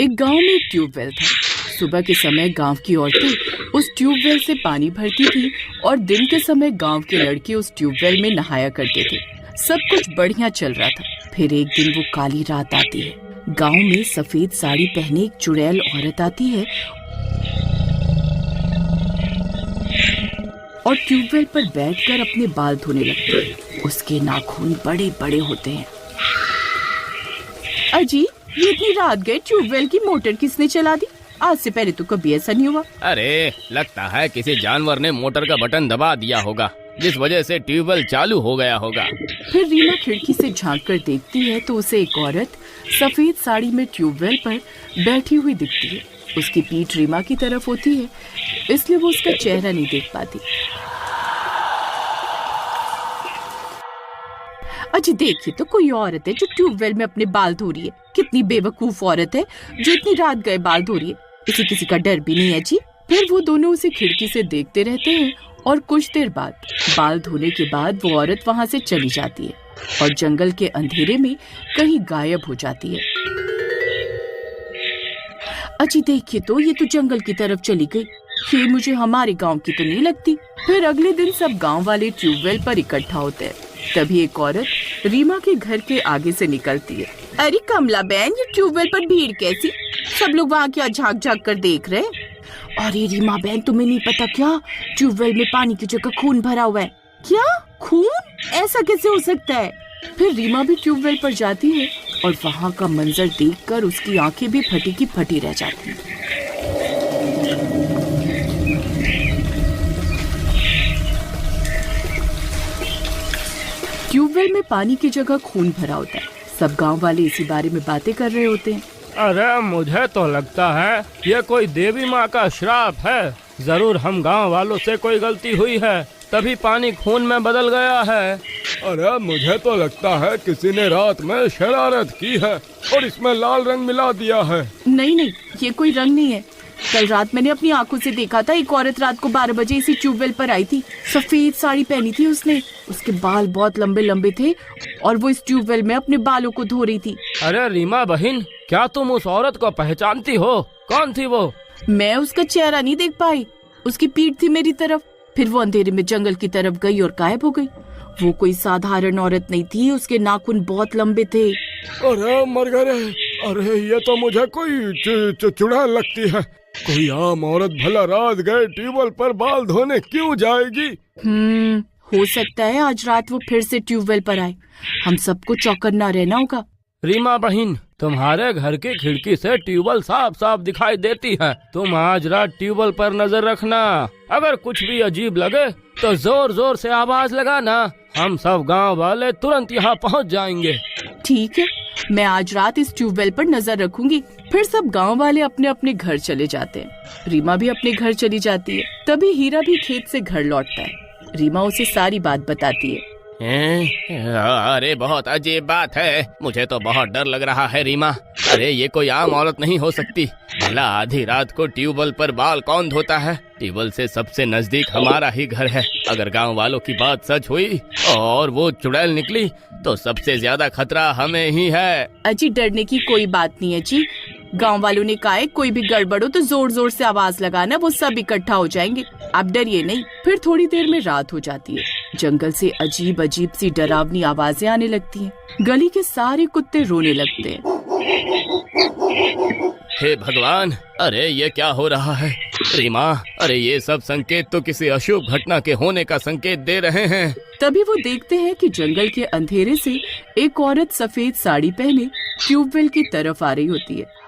एक गांव में एक ट्यूबवेल था। सुबह के समय गांव की औरतें उस ट्यूबवेल से पानी भरती थी और दिन के समय गांव के लड़के उस ट्यूबवेल में नहाया करते थे। सब कुछ बढ़िया चल रहा था। फिर एक दिन वो काली रात आती है। गांव में सफेद साड़ी पहने एक चुड़ैल औरत आती है और ट्यूबवेल पर बैठकर अपने बाल धोने लगती है। उसके नाखून बड़े बड़े होते हैं। अजी, ये इतनी रात गए ट्यूबवेल की मोटर किसने चला दी? आज से पहले तो कभी ऐसा नहीं हुआ। अरे लगता है किसी जानवर ने मोटर का बटन दबा दिया होगा, जिस वजह से ट्यूबवेल चालू हो गया होगा। फिर रीमा खिड़की से झांक कर देखती है तो उसे एक औरत सफेद साड़ी में ट्यूबवेल पर बैठी हुई दिखती है। उसकी पीठ रीमा की तरफ होती है, इसलिए वो उसका चेहरा नहीं देख पाती। अच्छा देखिए तो कोई औरत है जो ट्यूबवेल में अपने बाल धो रही है। कितनी बेवकूफ औरत है जो इतनी रात गए बाल धो रही है। इसे किसी का डर भी नहीं है जी। फिर वो दोनों उसे खिड़की से देखते रहते हैं और कुछ देर बाद बाल धोने के बाद वो औरत वहाँ से चली जाती है और जंगल के अंधेरे में कहीं गायब हो जाती है। अच्छी देखिए तो ये तो जंगल की तरफ चली गई। ये मुझे हमारे गांव की तो नहीं लगती। फिर अगले दिन सब गांव वाले ट्यूबवेल पर इकट्ठा होते हैं। तभी एक औरत रीमा के घर के आगे से निकलती है। अरे कमला बहन, ये ट्यूबवेल पर भीड़ कैसी? सब लोग वहाँ क्या झांक झांक कर देख रहे हैं? अरे रीमा बहन, तुम्हें नहीं पता क्या? ट्यूबवेल में पानी की जगह खून भरा हुआ है। क्या खून? ऐसा कैसे हो सकता है? फिर रीमा भी ट्यूबवेल पर जाती है और वहाँ का मंजर देखकर उसकी आंखें भी फटी की फटी रह जाती हैं। ट्यूबवेल में पानी की जगह खून भरा होता है। सब गांव वाले इसी बारे में बातें कर रहे होते हैं। अरे मुझे तो लगता है ये कोई देवी माँ का श्राप है। जरूर हम गांव वालों से कोई गलती हुई है, तभी पानी खून में बदल गया है। अरे मुझे तो लगता है किसी ने रात में शरारत की है और इसमें लाल रंग मिला दिया है। नहीं, ये कोई रंग नहीं है। कल रात मैंने अपनी आंखों से देखा था। एक औरत रात को 12 बजे इसी ट्यूबवेल पर आई थी। सफेद साड़ी पहनी थी उसने। उसके बाल बहुत लंबे लंबे थे और वो इस ट्यूबवेल में अपने बालों को धो रही थी। अरे रीमा बहन, क्या तुम उस औरत को पहचानती हो? कौन थी वो? मैं उसका चेहरा नहीं देख पाई। उसकी पीठ थी मेरी तरफ। फिर वो अंधेरे में जंगल की तरफ गई और गायब हो गई। वो कोई साधारण औरत नहीं थी। उसके नाखून बहुत लंबे थे। अरे मर गए। अरे ये तो मुझे कोई चुड़ैल लगती है। कोई आम औरत भला रात गए ट्यूबवेल पर बाल धोने क्यों जाएगी? हो सकता है आज रात वो फिर से ट्यूबवेल पर आए। हम सबको चौकन्ना रहना होगा। रीमा बहन, तुम्हारे घर की खिड़की से ट्यूबवेल साफ साफ दिखाई देती है। तुम आज रात ट्यूबवेल पर नजर रखना। अगर कुछ भी अजीब लगे तो जोर जोर से आवाज लगाना। हम सब गांव वाले तुरंत यहाँ पहुँच जाएंगे। ठीक है, मैं आज रात इस ट्यूबवेल पर नजर रखूंगी। फिर सब गांव वाले अपने अपने घर चले जाते हैं। रीमा भी अपने घर चली जाती है। तभी हीरा भी खेत से घर लौटता है। रीमा उसे सारी बात बताती है। अरे बहुत अजीब बात है। मुझे तो बहुत डर लग रहा है रीमा। अरे ये कोई आम औरत नहीं हो सकती। भला आधी रात को ट्यूबवेल पर बाल कौन धोता है? ट्यूबवेल से सबसे नजदीक हमारा ही घर है। अगर गांव वालों की बात सच हुई और वो चुड़ैल निकली तो सबसे ज्यादा खतरा हमें ही है। अजी डरने की कोई बात नहीं है जी। गांव वालों ने कहा है कोई भी गड़बड़ हो तो जोर जोर से आवाज लगाना, वो सब इकट्ठा हो जाएंगे। आप डरिए नहीं। फिर थोड़ी देर में रात हो जाती है। जंगल से अजीब अजीब सी डरावनी आवाजें आने लगती हैं। गली के सारे कुत्ते रोने लगते हैं। हे भगवान, अरे ये क्या हो रहा है? रीमा, अरे ये सब संकेत तो किसी अशुभ घटना के होने का संकेत दे रहे हैं। तभी वो देखते हैं कि जंगल के अंधेरे से एक औरत सफेद साड़ी पहने ट्यूबवेल की तरफ आ रही होती है।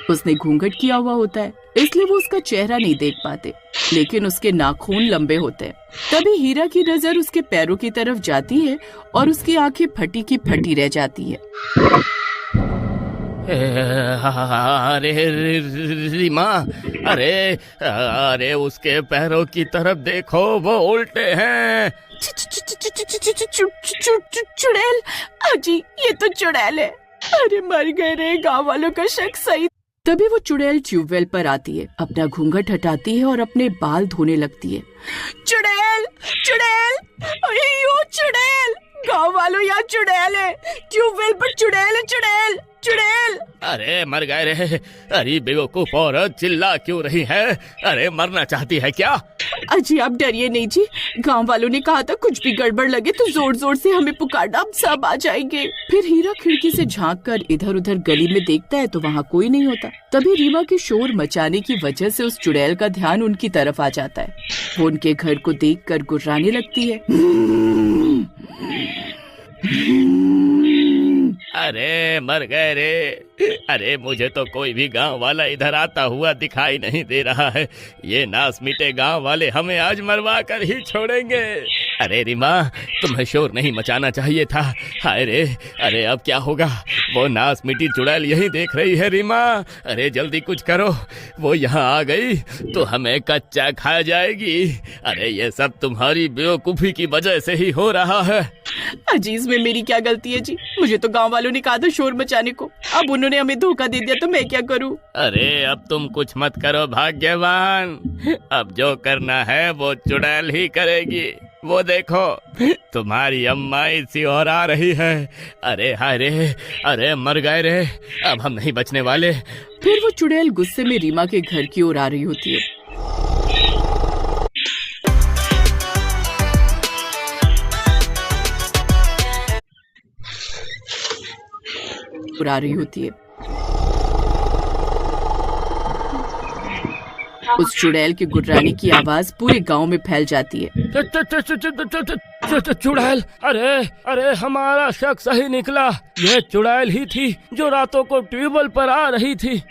उसने घूंघट किया हुआ होता है, इसलिए वो उसका चेहरा नहीं देख पाते, लेकिन उसके नाखून लंबे होते हैं। तभी हीरा की नजर उसके पैरों की तरफ जाती है और उसकी आंखें फटी की फटी रह जाती है। अरे रीमा, अरे उसके पैरों की तरफ देखो, वो उल्टे हैं। चुड़ैल! अजी ये तो चुड़ैल है। अरे मर गए रे, गाँव वालों का शक सही। तभी वो चुड़ैल ट्यूबवेल पर आती है, अपना घूंघट हटाती है और अपने बाल धोने लगती है। चुड़ैल! चुड़ैल! अयो चुड़ैल! गाँव वालों यहाँ चुड़ैल है, ट्यूबवेल पर चुड़ैल है, चुड़ैल चुड़ैल। अरे मर गए रे। अरे बेवकूफ औरत, चिल्ला क्यों रही है? अरे मरना चाहती है क्या? अजी आप डरिए नहीं जी, गांव वालों ने कहा था कुछ भी गड़बड़ लगे तो जोर जोर से हमें पुकारना, हम सब आ जाएंगे। फिर हीरा खिड़की से झांक कर इधर उधर गली में देखता है तो वहाँ कोई नहीं होता। तभी रीमा के शोर मचाने की वजह से उस चुड़ैल का ध्यान उनकी तरफ आ जाता है। वो उनके घर को देखकर गुर्राने लगती है। अरे मर गए रे। अरे मुझे तो कोई भी गांव वाला इधर आता हुआ दिखाई नहीं दे रहा है। ये नास मिटे गांव वाले हमें आज मरवा कर ही छोड़ेंगे। अरे रीमा, तुम्हें शोर नहीं मचाना चाहिए था। हाय रे, अरे अब क्या होगा? वो नास मिटी चुड़ैल यही देख रही है रीमा। अरे जल्दी कुछ करो, वो यहाँ आ गई तो हमें कच्चा खा जाएगी। अरे ये सब तुम्हारी बेवकूफी की वजह से ही हो रहा है। अजी इसमें मेरी क्या गलती है जी? मुझे तो गांव वालों ने कहा था शोर मचाने को, अब उन्होंने हमें धोखा दे दिया तो मैं क्या करूं? अरे अब तुम कुछ मत करो भाग्यवान, अब जो करना है वो चुड़ैल ही करेगी। वो देखो तुम्हारी अम्मा इसी और आ रही है। अरे हाय रे, अरे मर गए रे, अब हम नहीं बचने वाले। फिर वो चुड़ैल गुस्से में रीमा के घर की ओर आ रही होती है। आ रही होती है। उस चुड़ैल के गुर्राने की आवाज पूरे गांव में फैल जाती है। चुड़ैल, अरे अरे हमारा शक सही निकला, यह चुड़ैल ही थी जो रातों को ट्यूबवेल पर आ रही थी।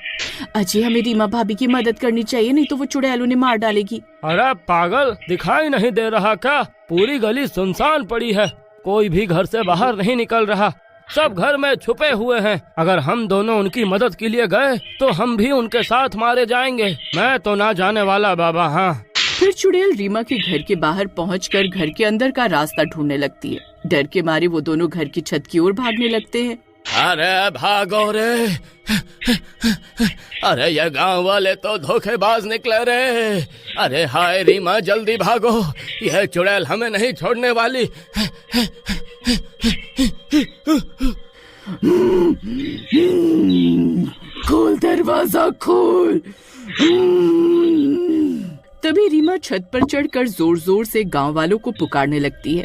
अजय हमें रीमा भाभी की मदद करनी चाहिए, नहीं तो वो चुड़ैल उन्हें मार डालेगी। अरे पागल, दिखाई नहीं दे रहा क्या? पूरी गली सुनसान पड़ी है, कोई भी घर से बाहर नहीं निकल रहा, सब घर में छुपे हुए हैं। अगर हम दोनों उनकी मदद के लिए गए तो हम भी उनके साथ मारे जाएंगे। मैं तो ना जाने वाला बाबा। हाँ। फिर चुड़ैल रीमा के घर के बाहर पहुंचकर घर के अंदर का रास्ता ढूंढने लगती है। डर के मारे वो दोनों घर की छत की ओर भागने लगते हैं। अरे भागो रे। अरे ये गांव वाले तो धोखेबाज निकले रे। अरे हाय रीमा, जल्दी भागो, यह चुड़ैल हमें नहीं छोड़ने वाली। खोल दरवाजा, खोल। तभी रीमा छत पर चढ़कर जोर जोर से गांव वालों को पुकारने लगती है।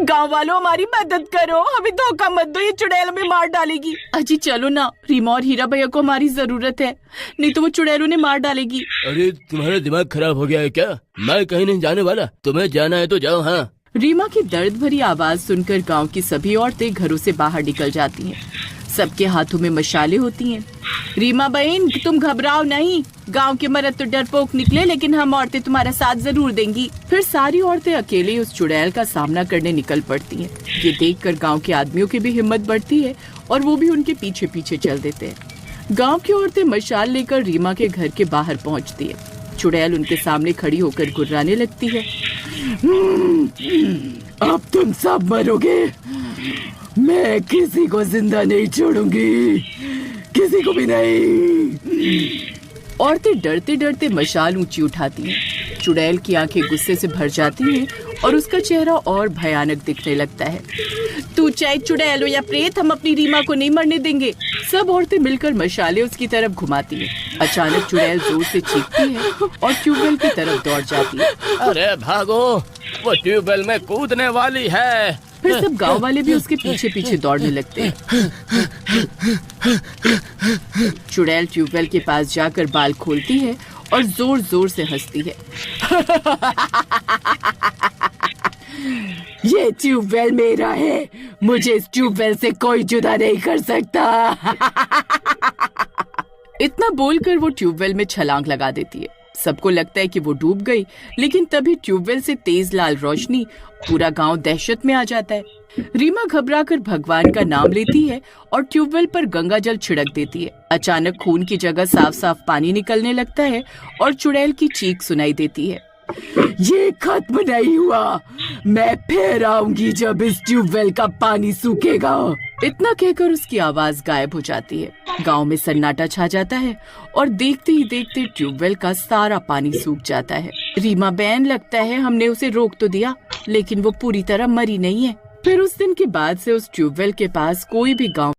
गांव वालों, हमारी मदद करो, हमें धोखा मत दो, ये चुड़ैल हमें मार डालेगी। अजी चलो ना, रीमा और हीरा भैया को हमारी जरूरत है, नहीं तो वो चुड़ैल उन्हें मार डालेगी। अरे तुम्हारा दिमाग खराब हो गया है क्या? मैं कहीं नहीं जाने वाला, तुम्हें जाना है तो जाओ। हाँ। रीमा की दर्द भरी आवाज सुनकर गांव की सभी औरतें घरों से बाहर निकल जाती हैं। सबके हाथों में मशालें होती हैं। रीमा बहन, तुम घबराओ नहीं, गांव के मर्द तो डरपोक निकले, लेकिन हम औरतें तुम्हारा साथ जरूर देंगी। फिर सारी औरतें अकेले उस चुड़ैल का सामना करने निकल पड़ती हैं। ये देखकर गांव के आदमियों की भी हिम्मत बढ़ती है और वो भी उनके पीछे पीछे चल देते हैं। गांव की औरतें मशाल लेकर रीमा के घर के बाहर पहुंचती है। चुड़ैल उनके सामने खड़ी होकर गुर्राने लगती है। अब तुम सब मरोगे, मैं किसी को जिंदा नहीं छोड़ूंगी, किसी को भी नहीं। औरतें डरते डरते मशाल ऊंची उठाती हैं। चुड़ैल की आंखें गुस्से से भर जाती हैं और उसका चेहरा और भयानक दिखने लगता है। तू चाहे चुड़ैल हो या प्रेत, हम अपनी रीमा को नहीं मरने देंगे। सब औरतें मिलकर मशाले उसकी तरफ घुमाती हैं। अचानक चुड़ैल जोर से चीखती है और ट्यूबवेल की तरफ दौड़ जाती है। अरे भागो, वो ट्यूबवेल में कूदने वाली है। फिर सब गांव वाले भी उसके पीछे पीछे दौड़ने लगते हैं। चुड़ैल ट्यूबवेल के पास जाकर बाल खोलती है और जोर जोर से हंसती है। ये ट्यूबवेल मेरा है, मुझे इस ट्यूबवेल से कोई जुदा नहीं कर सकता। इतना बोलकर वो ट्यूबवेल में छलांग लगा देती है। सबको लगता है कि वो डूब गई, लेकिन तभी ट्यूबवेल से तेज लाल रोशनी, पूरा गांव दहशत में आ जाता है। रीमा घबराकर भगवान का नाम लेती है और ट्यूबवेल पर गंगा जल छिड़क देती है। अचानक खून की जगह साफ साफ पानी निकलने लगता है और चुड़ैल की चीख सुनाई देती है। ये खत्म नहीं हुआ, मैं फिर आऊंगी जब इस ट्यूबवेल का पानी सूखेगा। इतना कहकर उसकी आवाज गायब हो जाती है। गांव में सन्नाटा छा जाता है और देखते ही देखते ट्यूबवेल का सारा पानी सूख जाता है। रीमा बहन, लगता है हमने उसे रोक तो दिया, लेकिन वो पूरी तरह मरी नहीं है। फिर उस दिन के बाद से उस ट्यूबवेल के पास कोई भी गांव